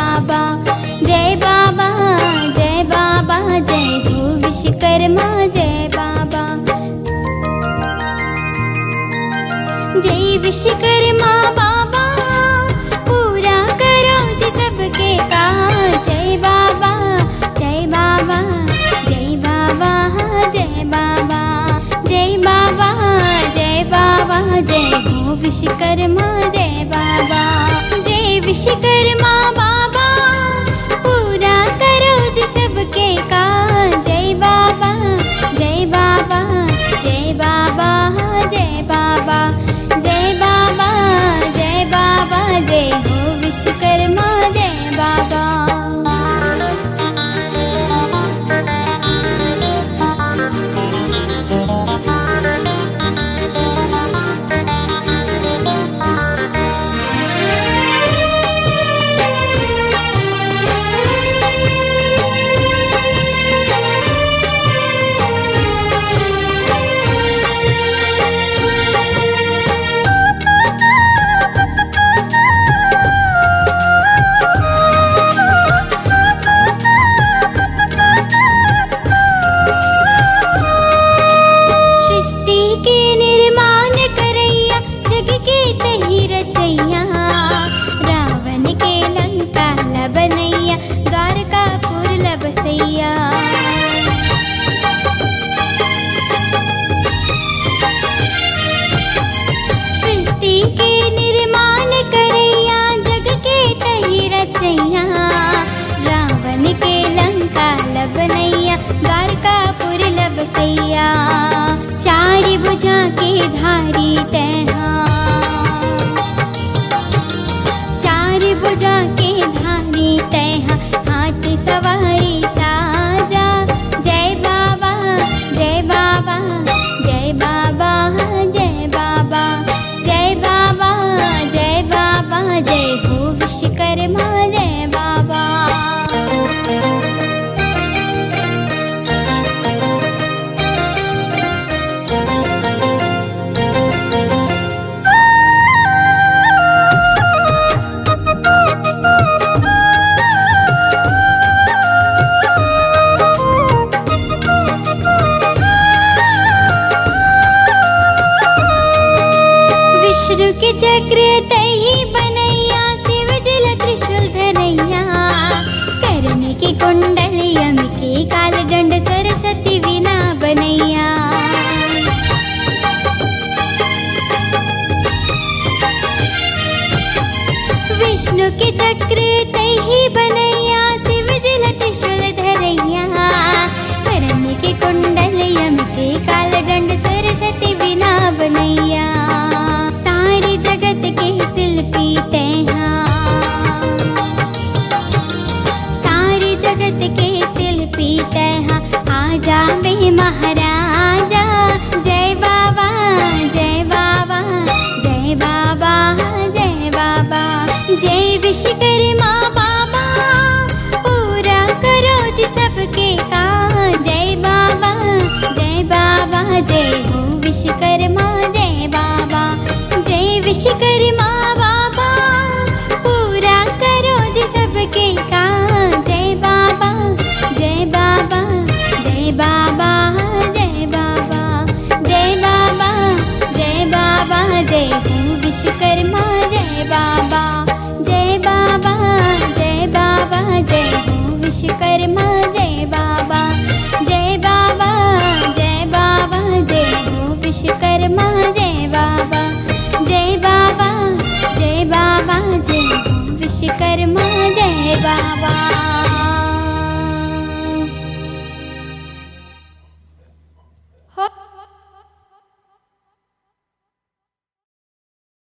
बाबा। जय बाबा जय बाबा, जय हो विश्वकर्मा जय बाबा। जय विश्वकर्मा बाबा, पूरा करो जी सबके काम। जय बाबा जय बाबा, जय बाबा जय बाबा। जय बाबा जय बाबा, जय हो विश्वकर्मा जय बाबा। जय विश्वकर्मा बाबा, पूरा करो जी सबके काम। जय बाबा जय बाबा, जय बाबा जय बाबा। जय बाबा जय बाबा, जय हो विश्वकर्मा जय बाबा। सृष्टि के निर्माण करैया, जग के तही रचैया। रावण के लंका लबनैया, द्वारकापुर लबसैया। चारि भुजा के धारी तैहा, चारि भुजा के धारी तैहा। हाथी सवारी साजा। जय बाबा जय बाबा, जय बाबा जय बाबा। जय बाबा जय बाबा, जय हो विश्वकर्मा जय बाबा। विष्णु के चक्र तही बनैया, शिव जल त्रिशूल धरैया। कर्ण की कुंडल यम के काल दंड, सरस्वती वीणा बनैया। विष्णु के चक्र तही बनैया, शिव जल त्रिशूल धरैया। कर्ण की कुंडल यम के काल दंड, सरस्वती वीणा बनैया। सारे जगत के शिल्पी तैहा, सारे जगत के शिल्पी तैहा। आजा वे महाराजा। जय बाबा जय बाबा, जय बाबा जय बाबा। जय विश्वकर्मा बाबा, पूरा करो जी सबके काम। जय बाबा जय बाबा, जय हो विश्वकर्मा जय बाबा। जय विश्वकर्मा बाबा, पूरा करो जी सबके काम। जय बाबा जय बाबा, जय बाबा जय बाबा। जय बाबा जय बाबा, जय हो विश्वकर्मा जय बाबा। जय बाबा जय बाबा, जय हो विश्वकर्मा जय बाबा। जय बाबा जय बाबा, जय हो विश्वकर्मा जय बाबा। जय बाबा जय बाबा, जय हो विश्वकर्मा